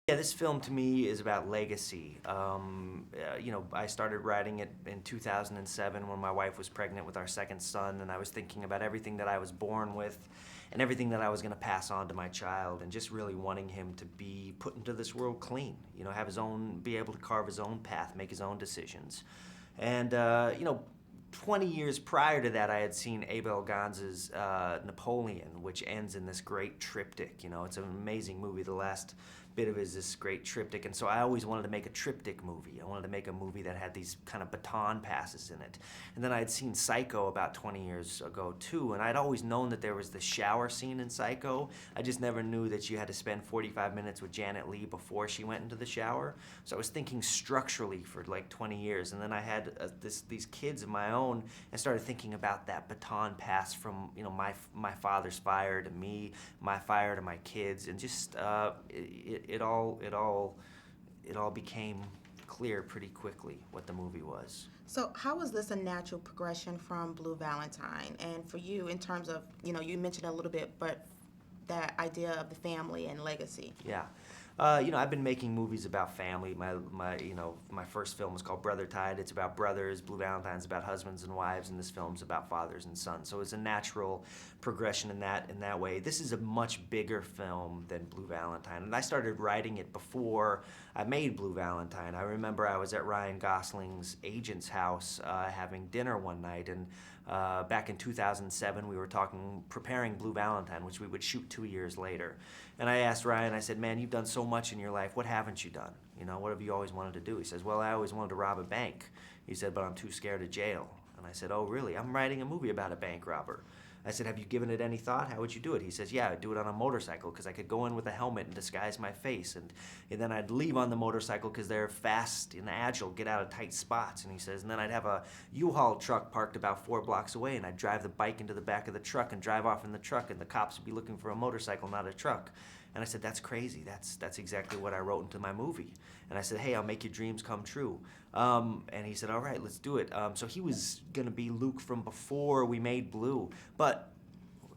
Yeah, this film to me is about legacy. I started writing it in 2007 when my wife was pregnant with our second son, and I was thinking about everything that I was born with and everything that I was going to pass on to my child, and just really wanting him to be put into this world clean, have his own, be able to carve his own path, make his own decisions. And, 20 years prior to that, I had seen Abel Ganz's Napoleon, which ends in this great triptych. It's an amazing movie. The last bit of it is this great triptych. And so I always wanted to make a triptych movie. I wanted to make a movie that had these kind of baton passes in it. And then I had seen Psycho about 20 years ago, too. And I'd always known that there was the shower scene in Psycho. I just never knew that you had to spend 45 minutes with Janet Leigh before she went into the shower. So I was thinking structurally for like 20 years. And then I had these kids of my own and started thinking about that baton pass from my father's fire to me, my fire to my kids, and just it all became clear pretty quickly what the movie was. So, how was this a natural progression from Blue Valentine? And for you, in terms of, you mentioned a little bit, but that idea of the family and legacy. Yeah. I've been making movies about family. My first film was called Brother Tide. It's about brothers. Blue Valentine's about husbands and wives, and this film's about fathers and sons. So it's a natural progression in that way. This is a much bigger film than Blue Valentine, and I started writing it before I made Blue Valentine. I remember I was at Ryan Gosling's agent's house having dinner one night, and back in 2007 we were preparing Blue Valentine, which we would shoot 2 years later. And I asked Ryan, I said, man, you've done so much in your life. What haven't you done? What have you always wanted to do? He says, well, I always wanted to rob a bank. He said, but I'm too scared of jail. And I said, oh, really? I'm writing a movie about a bank robber. I said, have you given it any thought? How would you do it? He says, yeah, I'd do it on a motorcycle because I could go in with a helmet and disguise my face. And then I'd leave on the motorcycle because they're fast and agile, get out of tight spots. And he says, and then I'd have a U-Haul truck parked about 4 blocks away, and I'd drive the bike into the back of the truck and drive off in the truck, and the cops would be looking for a motorcycle, not a truck. And I said, that's crazy. That's exactly what I wrote into my movie. And I said, hey, I'll make your dreams come true. And he said, all right, let's do it. So he was going to be Luke from before we made Blue. But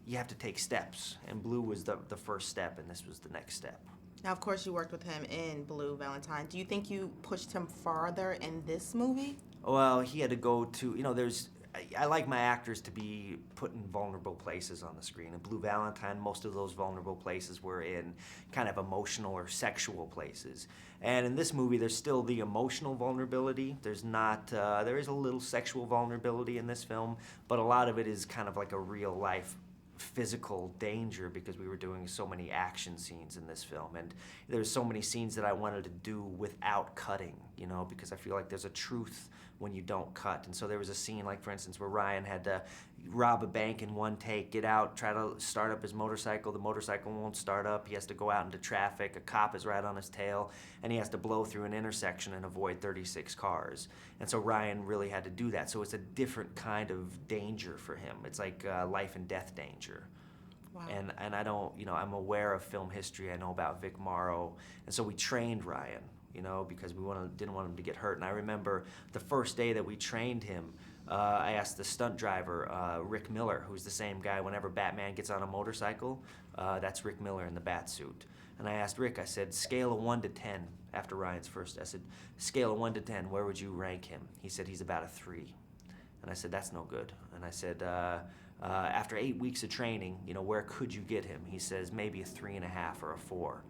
you have to take steps. And Blue was the first step, and this was the next step. Now, of course, you worked with him in Blue Valentine. Do you think you pushed him farther in this movie? Well, he had to go to, I like my actors to be put in vulnerable places on the screen. In Blue Valentine, most of those vulnerable places were in kind of emotional or sexual places. And in this movie, there's still the emotional vulnerability. There's not, there is a little sexual vulnerability in this film, but a lot of it is kind of like a real life physical danger because we were doing so many action scenes in this film, and there's so many scenes that I wanted to do without cutting, because I feel like there's a truth when you don't cut. And so there was a scene, like for instance, where Ryan had to rob a bank in one take, get out, try to start up his motorcycle. The motorcycle won't start up. He has to go out into traffic. A cop is right on his tail, and he has to blow through an intersection and avoid 36 cars. And so Ryan really had to do that. So it's a different kind of danger for him. It's like life and death danger. Wow. And I don't, I'm aware of film history. I know about Vic Morrow. And so we trained Ryan, because we didn't want him to get hurt. And I remember the first day that we trained him, I asked the stunt driver, Rick Miller, who's the same guy whenever Batman gets on a motorcycle, that's Rick Miller in the bat suit. And I asked Rick, I said, scale of 1 to 10 after Ryan's first. I said, scale of 1 to 10, where would you rank him? He said, he's about a 3. And I said, that's no good. And I said, after 8 weeks of training, where could you get him? He says, maybe a 3.5 or a 4.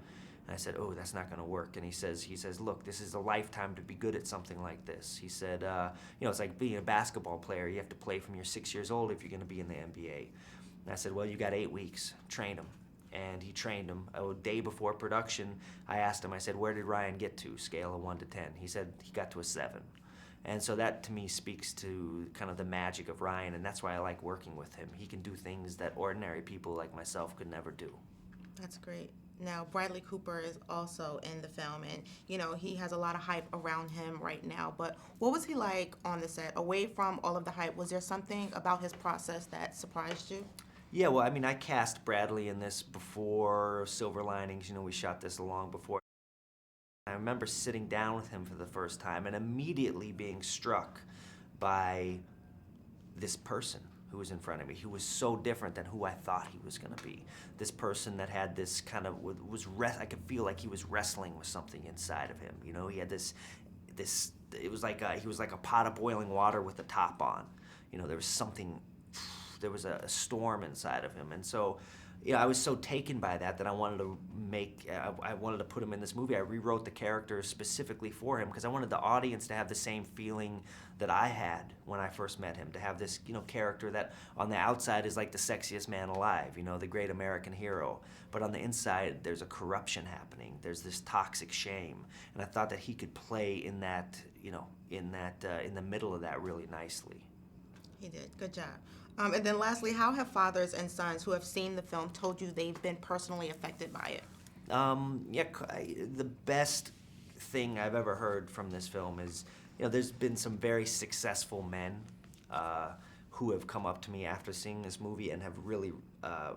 And I said, oh, that's not going to work. And he says, look, this is a lifetime to be good at something like this. He said, it's like being a basketball player. You have to play from you're 6 years old if you're going to be in the NBA. And I said, well, you got 8 weeks. Train him. And he trained him. A day before production, I asked him, I said, where did Ryan get to, scale of 1 to 10? He said he got to a 7. And so that, to me, speaks to kind of the magic of Ryan, and that's why I like working with him. He can do things that ordinary people like myself could never do. That's great. Now, Bradley Cooper is also in the film, and, he has a lot of hype around him right now. But what was he like on the set? Away from all of the hype, was there something about his process that surprised you? Yeah, well, I cast Bradley in this before Silver Linings. We shot this long before. I remember sitting down with him for the first time and immediately being struck by this person. who was in front of me, who was so different than who I thought he was going to be. This person that had this kind of I could feel like he was wrestling with something inside of him. You know, he had this. It was like he was like a pot of boiling water with the top on. You know, there was something. There was a storm inside of him, and so. Yeah, I was so taken by that I wanted to I wanted to put him in this movie. I rewrote the character specifically for him because I wanted the audience to have the same feeling that I had when I first met him. To have this, character that on the outside is like the sexiest man alive, the great American hero. But on the inside, there's a corruption happening. There's this toxic shame, and I thought that he could play in that, in the middle of that really nicely. He did. Good job. And then lastly, how have fathers and sons who have seen the film told you they've been personally affected by it? The best thing I've ever heard from this film is, there's been some very successful men who have come up to me after seeing this movie and have really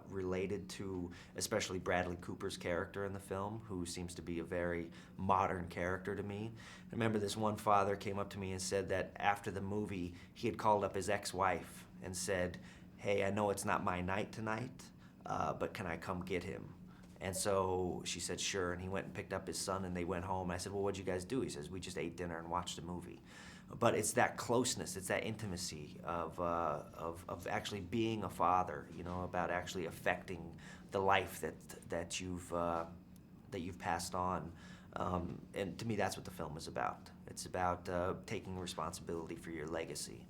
related to, especially Bradley Cooper's character in the film, who seems to be a very modern character to me. I remember this one father came up to me and said that after the movie, he had called up his ex-wife and said, "Hey, I know it's not my night tonight, but can I come get him?" And so she said, "Sure," and he went and picked up his son, and they went home. And I said, "Well, what'd you guys do?" He says, "We just ate dinner and watched a movie." But it's that closeness, it's that intimacy of actually being a father, about actually affecting the life that you've passed on. And to me, that's what the film is about. It's about taking responsibility for your legacy.